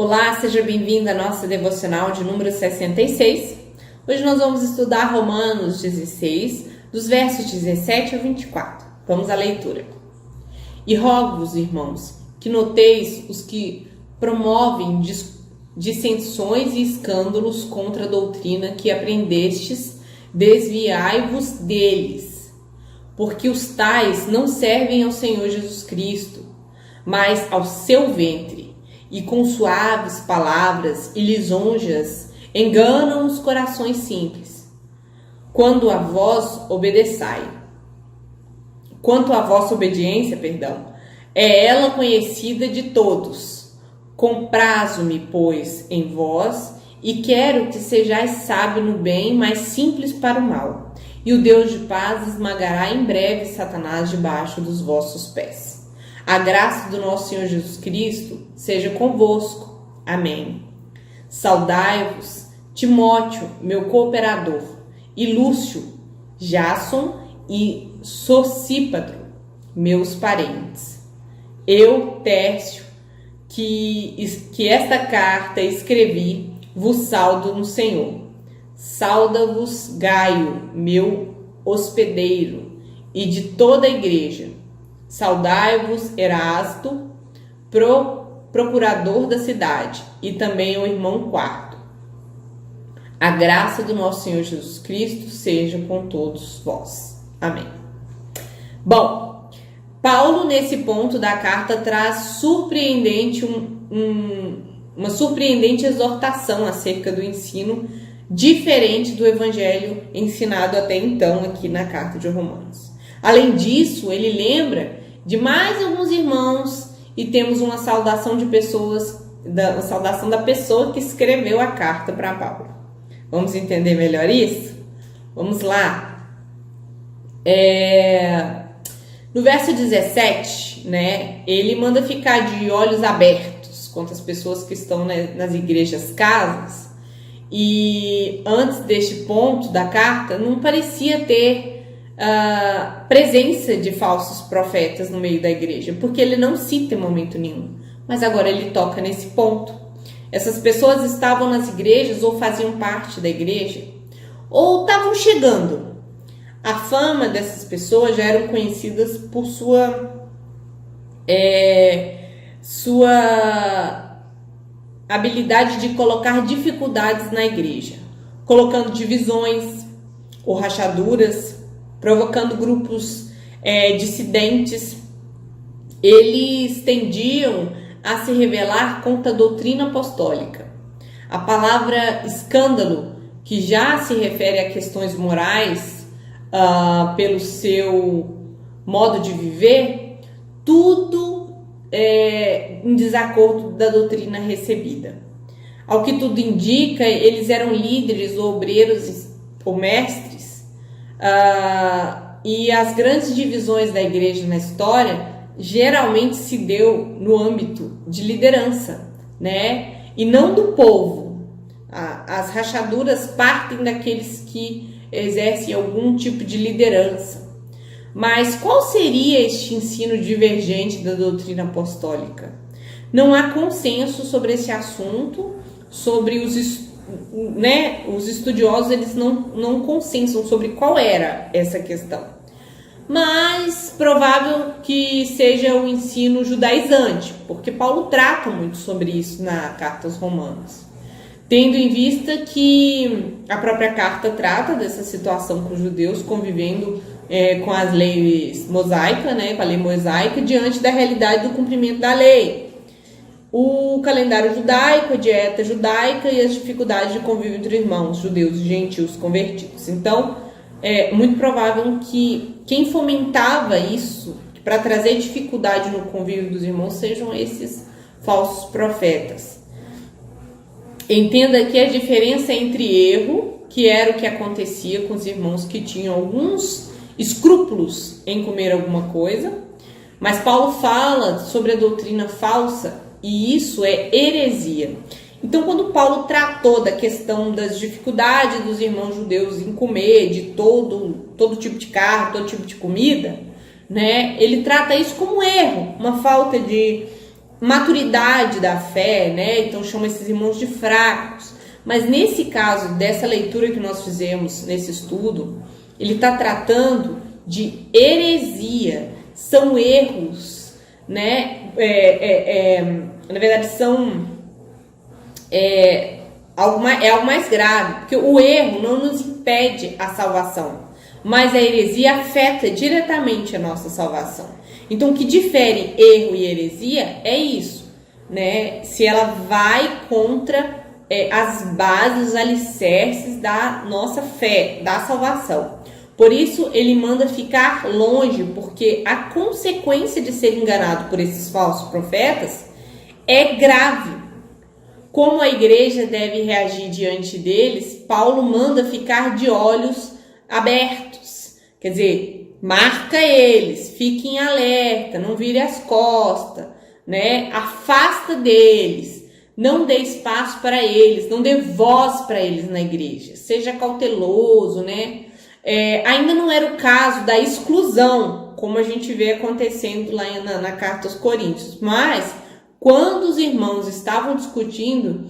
Olá, seja bem-vindo à nossa devocional de número 66. Hoje nós vamos estudar Romanos 16, dos versos 17 ao 24. Vamos à leitura. E rogo-vos, irmãos, que noteis os que promovem dissensões e escândalos contra a doutrina que aprendestes, desviai-vos deles, porque os tais não servem ao Senhor Jesus Cristo, mas ao seu ventre, e com suaves palavras e lisonjas enganam os corações simples. Quanto à vossa obediência, é ela conhecida de todos. Comprazo-me, pois, em vós, e quero que sejais sábio no bem, mas simples para o mal. E o Deus de paz esmagará em breve Satanás debaixo dos vossos pés. A graça do nosso Senhor Jesus Cristo seja convosco. Amém. Saudai-vos, Timóteo, meu cooperador, e Lúcio, Jasson e Sosípatro, meus parentes. Eu, Tércio, que esta carta escrevi, vos saudo no Senhor. Sauda-vos Gaio, meu hospedeiro, e de toda a igreja. Saudai-vos Erasto, procurador da cidade, e também o irmão Quarto. A graça do nosso Senhor Jesus Cristo seja com todos vós. Amém. Bom, Paulo, nesse ponto da carta, traz uma surpreendente exortação acerca do ensino diferente do evangelho ensinado até então aqui na carta de Romanos. Além disso, ele lembra de mais alguns irmãos e temos uma saudação uma saudação da pessoa que escreveu a carta para Paulo. Vamos entender melhor isso? Vamos lá. No verso 17, ele manda ficar de olhos abertos contra as pessoas que estão nas igrejas casas. E antes deste ponto da carta, não parecia ter presença de falsos profetas no meio da igreja, porque ele não cita em momento nenhum, mas agora ele toca nesse ponto. Essas pessoas estavam nas igrejas ou faziam parte da igreja ou estavam chegando. A fama dessas pessoas já eram conhecidas por sua habilidade de colocar dificuldades na igreja, colocando divisões ou rachaduras, provocando grupos dissidentes. Eles tendiam a se rebelar contra a doutrina apostólica. A palavra escândalo, que já se refere a questões morais, pelo seu modo de viver, tudo em desacordo da doutrina recebida. Ao que tudo indica, eles eram líderes ou obreiros ou mestres, e as grandes divisões da igreja na história geralmente se deu no âmbito de liderança, e não do povo. As rachaduras partem daqueles que exercem algum tipo de liderança. Mas qual seria este ensino divergente da doutrina apostólica? Não há consenso sobre esse assunto, sobre os estudiosos, eles não consensam sobre qual era essa questão. Mas provável que seja o ensino judaizante, porque Paulo trata muito sobre isso na carta aos Romanos. Tendo em vista que a própria carta trata dessa situação com os judeus convivendo com as leis mosaicas, com a lei mosaica, diante da realidade do cumprimento da lei. O calendário judaico, a dieta judaica e as dificuldades de convívio entre irmãos judeus e gentios convertidos. Então, é muito provável que quem fomentava isso para trazer dificuldade no convívio dos irmãos sejam esses falsos profetas. Entenda que a diferença entre erro, que era o que acontecia com os irmãos que tinham alguns escrúpulos em comer alguma coisa, mas Paulo fala sobre a doutrina falsa e isso é heresia. Então, quando Paulo tratou da questão das dificuldades dos irmãos judeus em comer de todo tipo de carne, todo tipo de comida, ele trata isso como erro, uma falta de maturidade da fé, né? Então chama esses irmãos de fracos. Mas nesse caso, dessa leitura que nós fizemos nesse estudo, ele está tratando de heresia. São erros, né? Na verdade, algo mais grave, porque o erro não nos impede a salvação, mas a heresia afeta diretamente a nossa salvação. Então, o que difere erro e heresia é isso, né? Se ela vai contra as bases, os alicerces da nossa fé, da salvação. Por isso, ele manda ficar longe, porque a consequência de ser enganado por esses falsos profetas é grave. Como a igreja deve reagir diante deles, Paulo manda ficar de olhos abertos. Quer dizer, marca eles, fique em alerta, não vire as costas, né? Afasta deles, não dê espaço para eles, não dê voz para eles na igreja. Seja cauteloso, né? Ainda não era o caso da exclusão, como a gente vê acontecendo lá na carta aos Coríntios, mas quando os irmãos estavam discutindo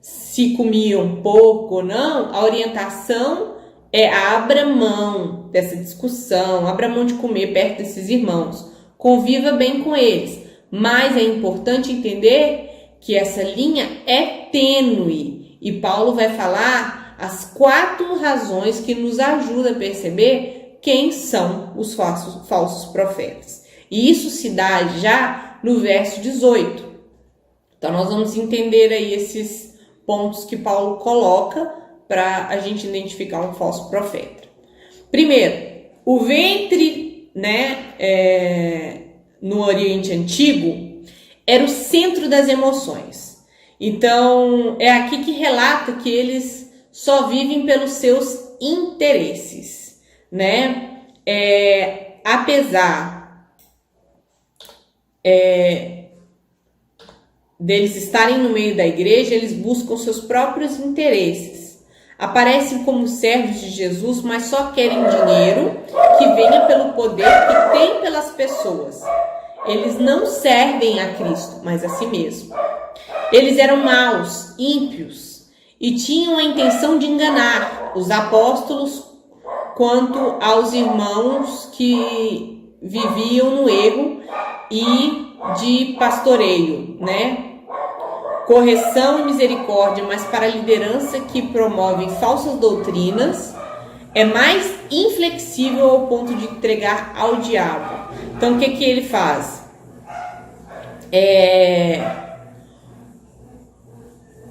se comiam pouco ou não, a orientação é abra mão dessa discussão, abra mão de comer perto desses irmãos, conviva bem com eles, mas é importante entender que essa linha é tênue e Paulo vai falar as 4 razões que nos ajudam a perceber quem são os falsos profetas. E isso se dá já no verso 18. Então, nós vamos entender aí esses pontos que Paulo coloca para a gente identificar um falso profeta. Primeiro, o ventre, né, no Oriente Antigo, era o centro das emoções. Então, é aqui que relata que eles só vivem pelos seus interesses, né? Apesar deles estarem no meio da igreja, eles buscam seus próprios interesses. Aparecem como servos de Jesus, mas só querem dinheiro que venha pelo poder que tem pelas pessoas. Eles não servem a Cristo, mas a si mesmo. Eles eram maus, ímpios, e tinham a intenção de enganar os apóstolos quanto aos irmãos que viviam no erro e de pastoreio, né? Correção e misericórdia, mas para a liderança que promove falsas doutrinas, é mais inflexível ao ponto de entregar ao diabo. Então, o que ele faz?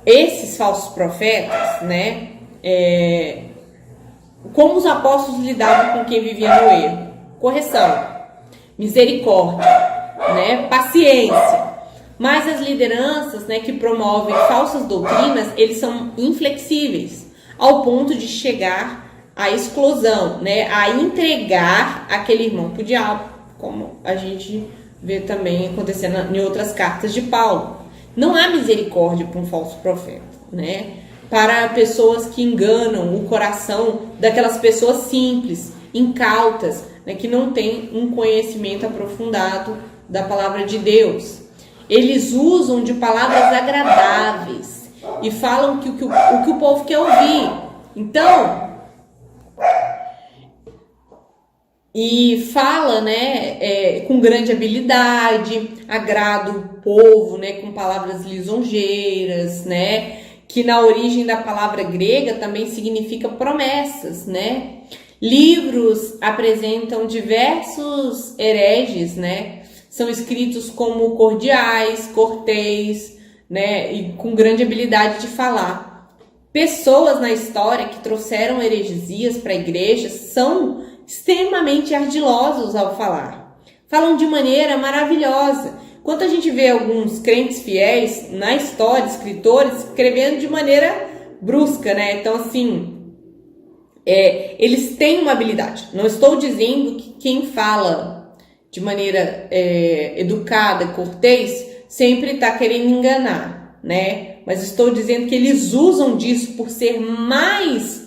Esses falsos profetas, né? Como os apóstolos lidavam com quem vivia no erro? Correção, misericórdia, né? Paciência. Mas as lideranças, né, que promovem falsas doutrinas, eles são inflexíveis, ao ponto de chegar à exclusão, né? A entregar aquele irmão para o diabo, como a gente vê também acontecendo em outras cartas de Paulo. Não há misericórdia para um falso profeta, né? Para pessoas que enganam o coração daquelas pessoas simples, incautas, né? Que não têm um conhecimento aprofundado da palavra de Deus. Eles usam de palavras agradáveis e falam o que o povo quer ouvir. Então, e fala, né, com grande habilidade, agrada o povo, né, com palavras lisonjeiras, né, que na origem da palavra grega também significa promessas, né. Livros apresentam diversos hereges, né, são escritos como cordiais, cortês, né, e com grande habilidade de falar. Pessoas na história que trouxeram heresias para a igreja são extremamente ardilosos ao falar. Falam de maneira maravilhosa. Enquanto a gente vê alguns crentes fiéis na história, escritores, escrevendo de maneira brusca, né? Então, assim, eles têm uma habilidade. Não estou dizendo que quem fala de maneira educada, cortês, sempre está querendo enganar, né? Mas estou dizendo que eles usam disso por ser mais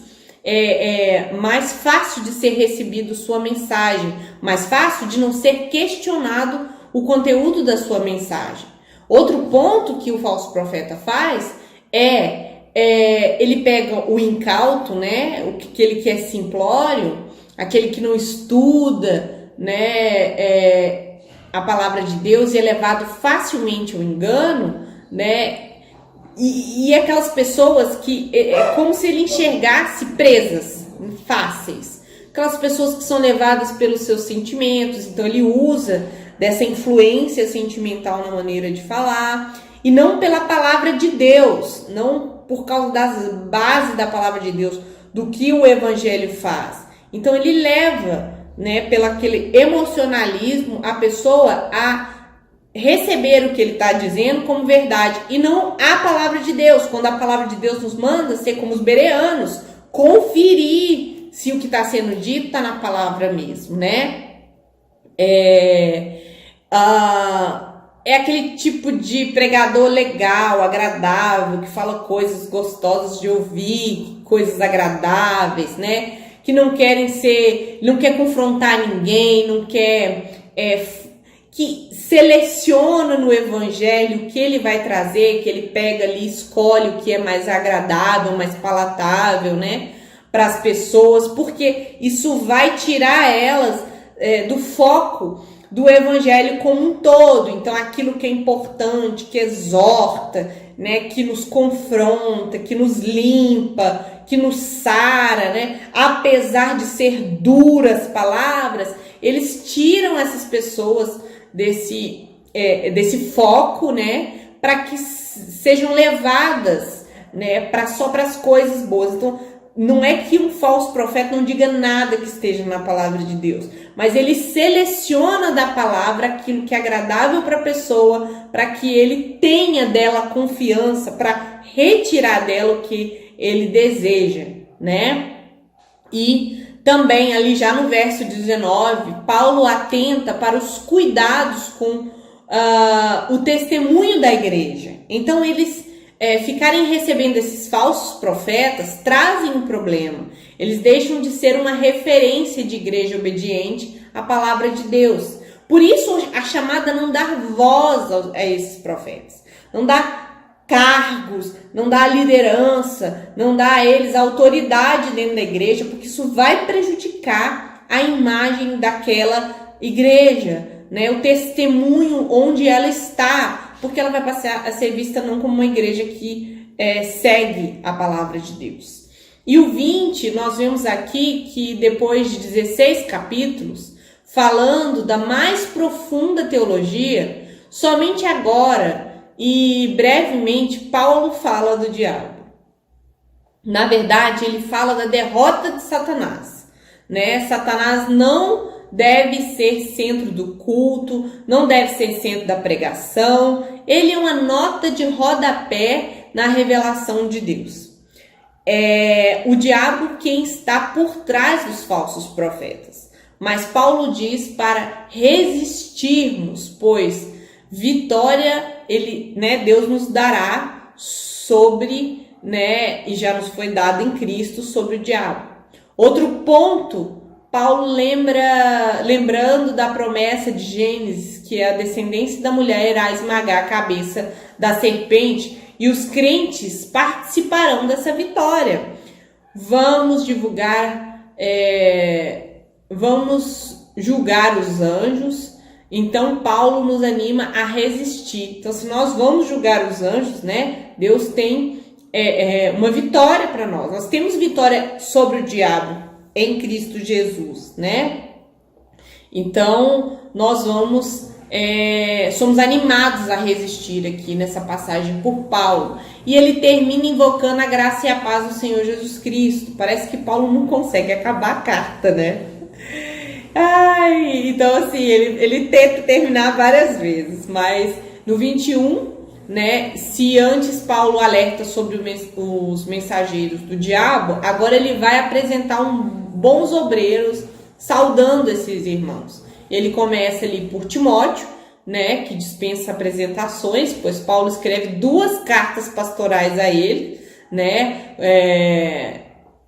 fácil de ser recebido sua mensagem, mais fácil de não ser questionado o conteúdo da sua mensagem. Outro ponto que o falso profeta faz ele pega o incauto, né, aquele que é simplório, aquele que não estuda, né, a palavra de Deus e é levado facilmente ao engano, né, e aquelas pessoas que é como se ele enxergasse presas, fáceis, aquelas pessoas que são levadas pelos seus sentimentos, então ele usa dessa influência sentimental na maneira de falar, e não pela palavra de Deus, não por causa das bases da palavra de Deus, do que o evangelho faz. Então ele leva, né, pelo aquele emocionalismo, a pessoa a receber o que ele está dizendo como verdade, e não a palavra de Deus, quando a palavra de Deus nos manda ser como os bereanos, conferir se o que está sendo dito está na palavra mesmo, né? É aquele tipo de pregador legal, agradável, que fala coisas gostosas de ouvir, coisas agradáveis, né? Que não quer confrontar ninguém, não quer, que seleciona no evangelho o que ele vai trazer, que ele pega ali, escolhe o que é mais agradável, mais palatável, né? Para as pessoas, porque isso vai tirar elas do foco do evangelho como um todo. Então aquilo que é importante, que exorta, né, que nos confronta, que nos limpa, que nos sara, né, apesar de ser duras palavras, eles tiram essas pessoas desse foco, né, para que sejam levadas, né, só para as coisas boas. Então não é que um falso profeta não diga nada que esteja na palavra de Deus, mas ele seleciona da palavra aquilo que é agradável para a pessoa, para que ele tenha dela confiança, para retirar dela o que ele deseja, né? E também ali já no verso 19, Paulo atenta para os cuidados com o testemunho da igreja. Então eles ficarem recebendo esses falsos profetas trazem um problema. Eles deixam de ser uma referência de igreja obediente à palavra de Deus. Por isso a chamada não dá voz a esses profetas, não dá cargos, não dá liderança, não dá a eles autoridade dentro da igreja, porque isso vai prejudicar a imagem daquela igreja, né? O testemunho onde ela está, porque ela vai passar a ser vista não como uma igreja que segue a palavra de Deus. E o 20, nós vemos aqui que depois de 16 capítulos, falando da mais profunda teologia, somente agora e brevemente Paulo fala do diabo. Na verdade, ele fala da derrota de Satanás, né? Satanás não deve ser centro do culto, não deve ser centro da pregação. Ele é uma nota de rodapé na revelação de Deus. É o diabo quem está por trás dos falsos profetas. Mas Paulo diz para resistirmos, pois vitória Deus nos dará sobre, e já nos foi dado em Cristo sobre o diabo. Outro ponto, Paulo lembrando da promessa de Gênesis, que a descendência da mulher irá esmagar a cabeça da serpente, e os crentes participarão dessa vitória. Vamos julgar os anjos. Então Paulo nos anima a resistir. Então, se nós vamos julgar os anjos, Deus tem uma vitória para nós. Nós temos vitória sobre o diabo em Cristo Jesus, Então, nós somos animados a resistir aqui nessa passagem por Paulo. E ele termina invocando a graça e a paz do Senhor Jesus Cristo. Parece que Paulo não consegue acabar a carta, Então, assim, ele tenta terminar várias vezes. Mas no 21, se antes Paulo alerta sobre os mensageiros do diabo, agora ele vai apresentar bons obreiros saudando esses irmãos. Ele começa ali por Timóteo, que dispensa apresentações, pois Paulo escreve 2 cartas pastorais a ele,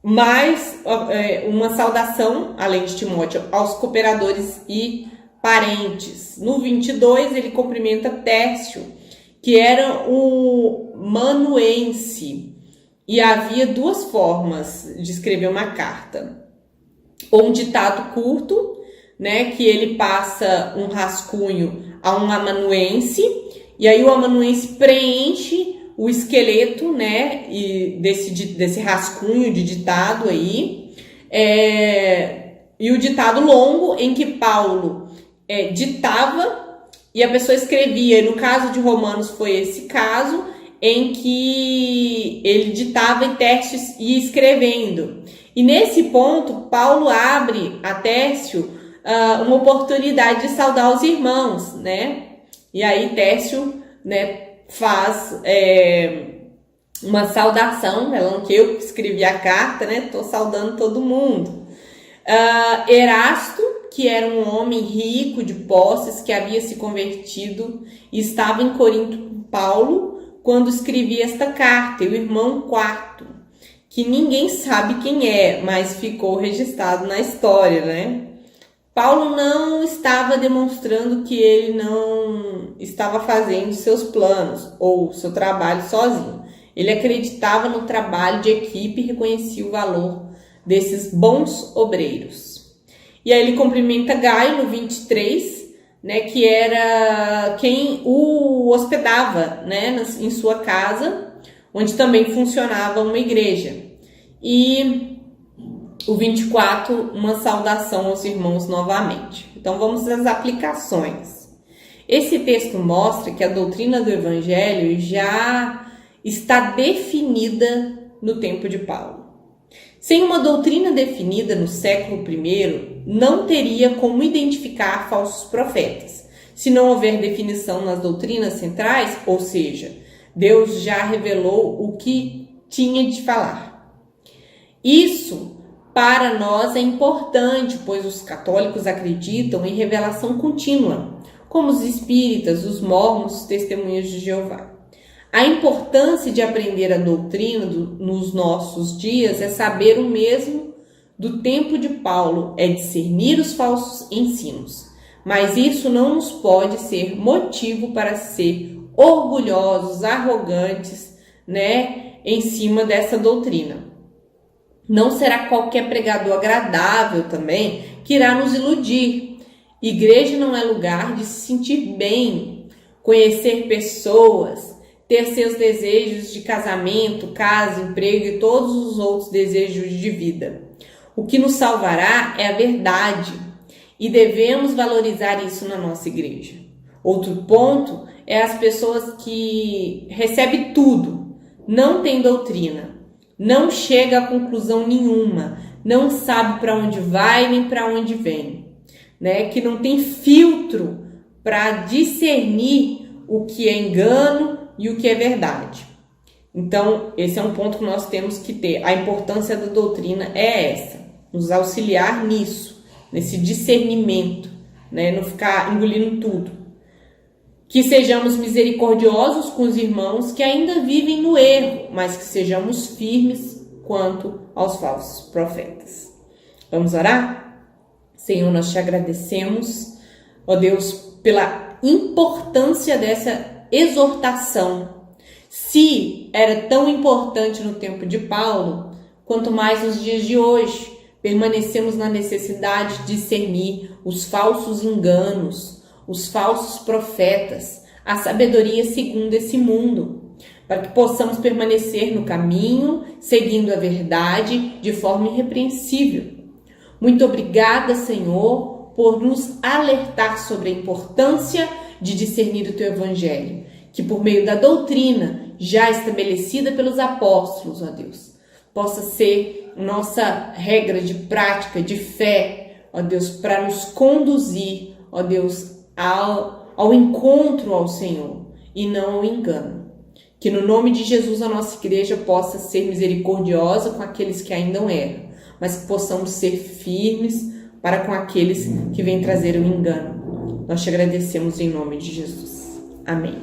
mais uma saudação, além de Timóteo, aos cooperadores e parentes. No 22, ele cumprimenta Tércio, que era o manuense. E havia duas formas de escrever uma carta. Ou um ditado curto, né, que ele passa um rascunho a um amanuense, e aí o amanuense preenche o esqueleto, né, desse rascunho de ditado aí, e o ditado longo em que Paulo ditava e a pessoa escrevia. No caso de Romanos foi esse caso, em que ele ditava e Tércio ia escrevendo. E nesse ponto, Paulo abre a Tércio uma oportunidade de saudar os irmãos, né? E aí Tércio, né, faz uma saudação, falando que eu escrevi a carta, né? Tô saudando todo mundo. Erasto, que era um homem rico de posses, que havia se convertido e estava em Corinto com Paulo quando escrevia esta carta, e o irmão Quarto, que ninguém sabe quem é, mas ficou registrado na história, né? Paulo não estava demonstrando que ele não estava fazendo seus planos ou seu trabalho sozinho. Ele acreditava no trabalho de equipe e reconhecia o valor desses bons obreiros. E aí ele cumprimenta Gaio no 23, né, que era quem o hospedava, né, em sua casa, onde também funcionava uma igreja. E o 24, uma saudação aos irmãos novamente. Então vamos às aplicações. Esse texto mostra que a doutrina do Evangelho já está definida no tempo de Paulo. Sem uma doutrina definida no século I, não teria como identificar falsos profetas. Se não houver definição nas doutrinas centrais, ou seja, Deus já revelou o que tinha de falar. Isso, para nós, é importante, pois os católicos acreditam em revelação contínua, como os espíritas, os mormons, os testemunhas de Jeová. A importância de aprender a doutrina nos nossos dias é saber o mesmo do tempo de Paulo, é discernir os falsos ensinos. Mas isso não nos pode ser motivo para ser orgulhosos, arrogantes, né, em cima dessa doutrina. Não será qualquer pregador agradável também que irá nos iludir. Igreja não é lugar de se sentir bem, conhecer pessoas, ter seus desejos de casamento, casa, emprego e todos os outros desejos de vida. O que nos salvará é a verdade e devemos valorizar isso na nossa igreja. Outro ponto é as pessoas que recebem tudo, não tem doutrina, não chega a conclusão nenhuma, não sabe para onde vai nem para onde vem, né? Que não tem filtro para discernir o que é engano e o que é verdade. Então, esse é um ponto que nós temos que ter. A importância da doutrina é essa, nos auxiliar nisso, nesse discernimento, né? Não ficar engolindo tudo. Que sejamos misericordiosos com os irmãos que ainda vivem no erro, mas que sejamos firmes quanto aos falsos profetas. Vamos orar? Senhor, nós te agradecemos, ó Deus, pela importância dessa exortação. Se era tão importante no tempo de Paulo, quanto mais nos dias de hoje, permanecemos na necessidade de discernir os falsos enganos, os falsos profetas, a sabedoria segundo esse mundo, para que possamos permanecer no caminho, seguindo a verdade de forma irrepreensível. Muito obrigada, Senhor, por nos alertar sobre a importância de discernir o Teu Evangelho, que por meio da doutrina já estabelecida pelos apóstolos, ó Deus, possa ser nossa regra de prática, de fé, ó Deus, para nos conduzir, ó Deus, ao encontro ao Senhor e não ao engano. Que no nome de Jesus a nossa igreja possa ser misericordiosa com aqueles que ainda erram, mas que possamos ser firmes para com aqueles que vêm trazer o engano. Nós te agradecemos em nome de Jesus. Amém.